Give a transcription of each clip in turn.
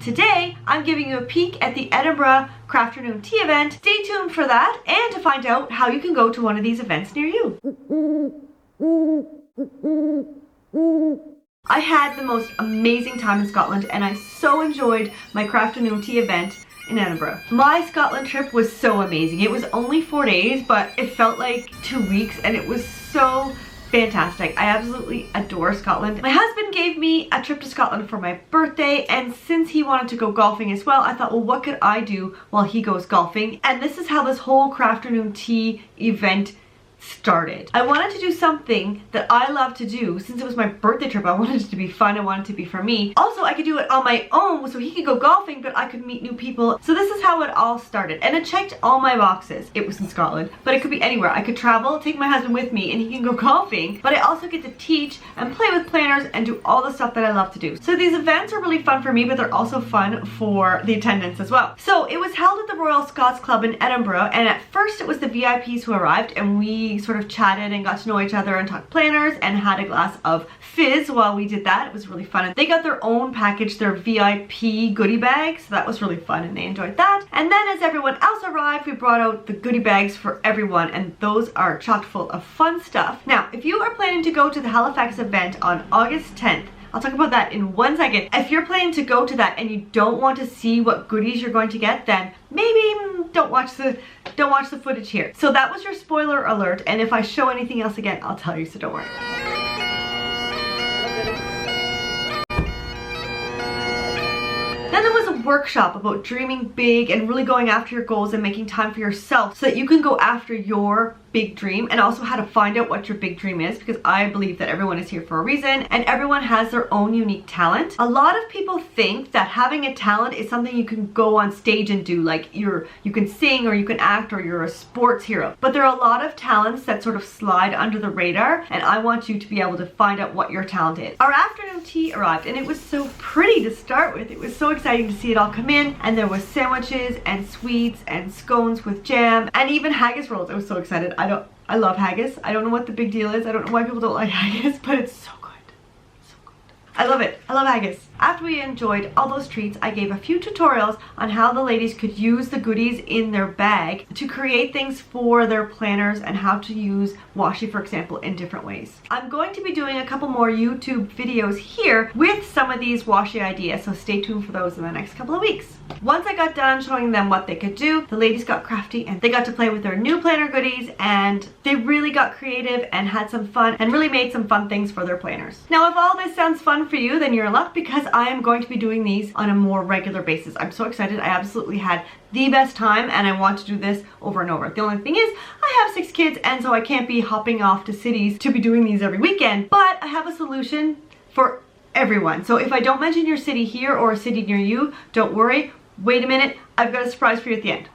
Today, I'm giving you a peek at the Edinburgh Crafternoon Tea event. Stay tuned for that and to find out how you can go to one of these events near you. I had the most amazing time in Scotland and I so enjoyed my Crafternoon Tea event in Edinburgh. My Scotland trip was so amazing. It was only 4 days, but it felt like 2 weeks and it was so fantastic. I absolutely adore Scotland. My husband gave me a trip to Scotland for my birthday, and since he wanted to go golfing as well, I thought, well, what could I do while he goes golfing? And this is how this whole Crafternoon Tea event started. I wanted to do something that I love to do. Since it was my birthday trip, I wanted it to be fun. I wanted it to be for me. Also, I could do it on my own so he could go golfing, but I could meet new people. So this is how it all started. And it checked all my boxes. It was in Scotland, but it could be anywhere. I could travel, take my husband with me, and he can go golfing. But I also get to teach and play with planners and do all the stuff that I love to do. So these events are really fun for me, but they're also fun for the attendants as well. So it was held at the Royal Scots Club in Edinburgh, and at first it was the VIPs who arrived, and we sort of chatted and got to know each other and talked planners and had a glass of fizz while we did that. It was really fun. They got their own package, their VIP goodie bag, so that was really fun and they enjoyed that. And then as everyone else arrived, we brought out the goodie bags for everyone, and those are chock full of fun stuff. Now, if you are planning to go to the Halifax event on August 10th, I'll talk about that in 1 second. If you're planning to go to that and you don't want to see what goodies you're going to get, then maybe don't watch the footage here. So that was your spoiler alert, and if I show anything else again, I'll tell you, so don't worry. Then there was a workshop about dreaming big and really going after your goals and making time for yourself so that you can go after your big dream, and also how to find out what your big dream is, because I believe that everyone is here for a reason and everyone has their own unique talent. A lot of people think that having a talent is something you can go on stage and do, like you can sing or you can act or you're a sports hero. But there are a lot of talents that sort of slide under the radar, and I want you to be able to find out what your talent is. Our afternoon tea arrived and it was so pretty to start with. It was so exciting to see it all come in, and there was sandwiches and sweets and scones with jam and even haggis rolls. I was so excited. I love haggis. I don't know what the big deal is. I don't know why people don't like haggis, but it's so good. So good. I love it. I love haggis. After we enjoyed all those treats, I gave a few tutorials on how the ladies could use the goodies in their bag to create things for their planners and how to use washi, for example, in different ways. I'm going to be doing a couple more YouTube videos here with some of these washi ideas, so stay tuned for those in the next couple of weeks. Once I got done showing them what they could do, the ladies got crafty and they got to play with their new planner goodies, and they really got creative and had some fun and really made some fun things for their planners. Now, if all this sounds fun for you, then you're in luck, because I am going to be doing these on a more regular basis. I'm so excited. I absolutely had the best time and I want to do this over and over. The only thing is, I have 6 kids, and so I can't be hopping off to cities to be doing these every weekend, but I have a solution for everyone. So if I don't mention your city here or a city near you, don't worry. Wait a minute, I've got a surprise for you at the end.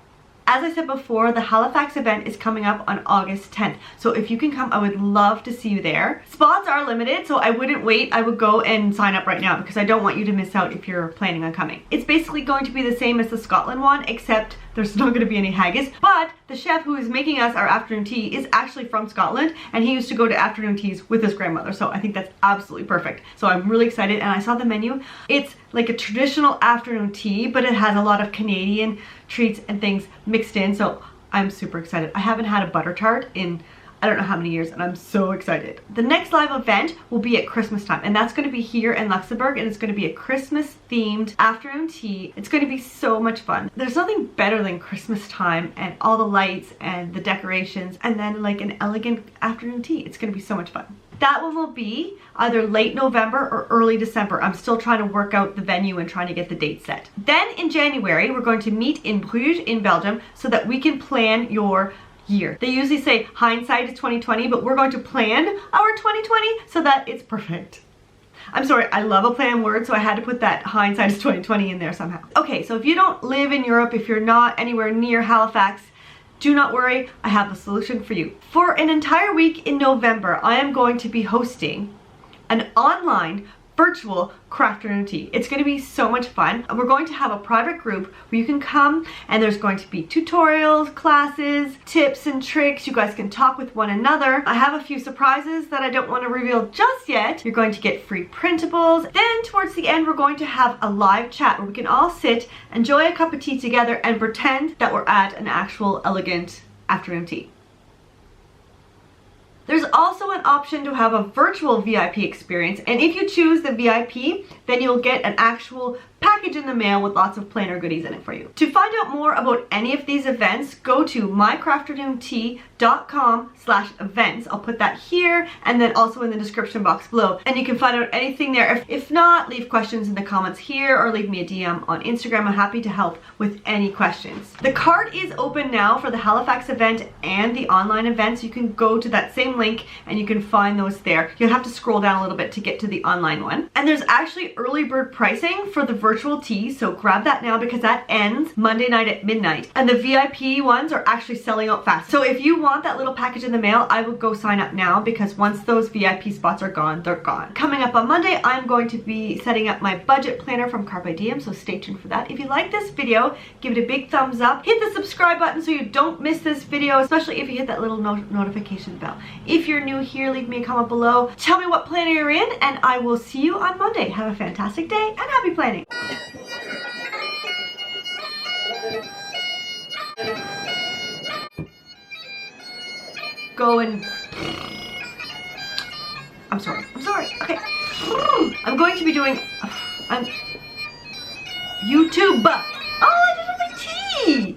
As I said before, the Halifax event is coming up on August 10th. So if you can come, I would love to see you there. Spots are limited, so I wouldn't wait. I would go and sign up right now because I don't want you to miss out if you're planning on coming. It's basically going to be the same as the Scotland one, except there's not going to be any haggis. But the chef who is making us our afternoon tea is actually from Scotland, and he used to go to afternoon teas with his grandmother. So I think that's absolutely perfect. So I'm really excited, and I saw the menu. It's like a traditional afternoon tea, but it has a lot of Canadian treats and things mixed in. So I'm super excited. I haven't had a butter tart in I don't know how many years, and I'm so excited. The next live event will be at Christmas time, and that's going to be here in Luxembourg, and it's going to be a Christmas themed afternoon tea. It's going to be so much fun. There's nothing better than Christmas time and all the lights and the decorations, and then like an elegant afternoon tea. It's going to be so much fun. That one will be either late November or early December. I'm still trying to work out the venue and trying to get the date set. Then in January, we're going to meet in Bruges in Belgium so that we can plan your year. They usually say hindsight is 2020, but we're going to plan our 2020 so that it's perfect. I'm sorry, I love a plan word, so I had to put that hindsight is 2020 in there somehow. Okay, so if you don't live in Europe, if you're not anywhere near Halifax, do not worry, I have a solution for you. For an entire week in November, I am going to be hosting an online virtual Crafternoon Tea. It's going to be so much fun. We're going to have a private group where you can come and there's going to be tutorials, classes, tips and tricks. You guys can talk with one another. I have a few surprises that I don't want to reveal just yet. You're going to get free printables. Then towards the end, we're going to have a live chat where we can all sit, enjoy a cup of tea together and pretend that we're at an actual elegant afternoon tea. There's also an option to have a virtual VIP experience, and if you choose the VIP, then you'll get an actual package in the mail with lots of planner goodies in it for you. To find out more about any of these events, go to mycrafternoontea.com/events. I'll put that here and then also in the description box below, and you can find out anything there. If not, leave questions in the comments here or leave me a DM on Instagram. I'm happy to help with any questions. The cart is open now for the Halifax event and the online events. You can go to that same link and you can find those there. You'll have to scroll down a little bit to get to the online one. And there's actually early bird pricing for the virtual tea, so grab that now because that ends Monday night at midnight. And the VIP ones are actually selling out fast. So if you want that little package in the mail, I would go sign up now because once those VIP spots are gone, they're gone. Coming up on Monday, I'm going to be setting up my budget planner from Carpe Diem, so stay tuned for that. If you like this video, give it a big thumbs up. Hit the subscribe button so you don't miss this video, especially if you hit that little notification bell. If you're new here, leave me a comment below. Tell me what planner you're in, and I will see you on Monday. Have a fantastic day and happy planning. Go and... I'm sorry. Okay. I'm going to be doing... YouTube. Oh, I did it with my tea.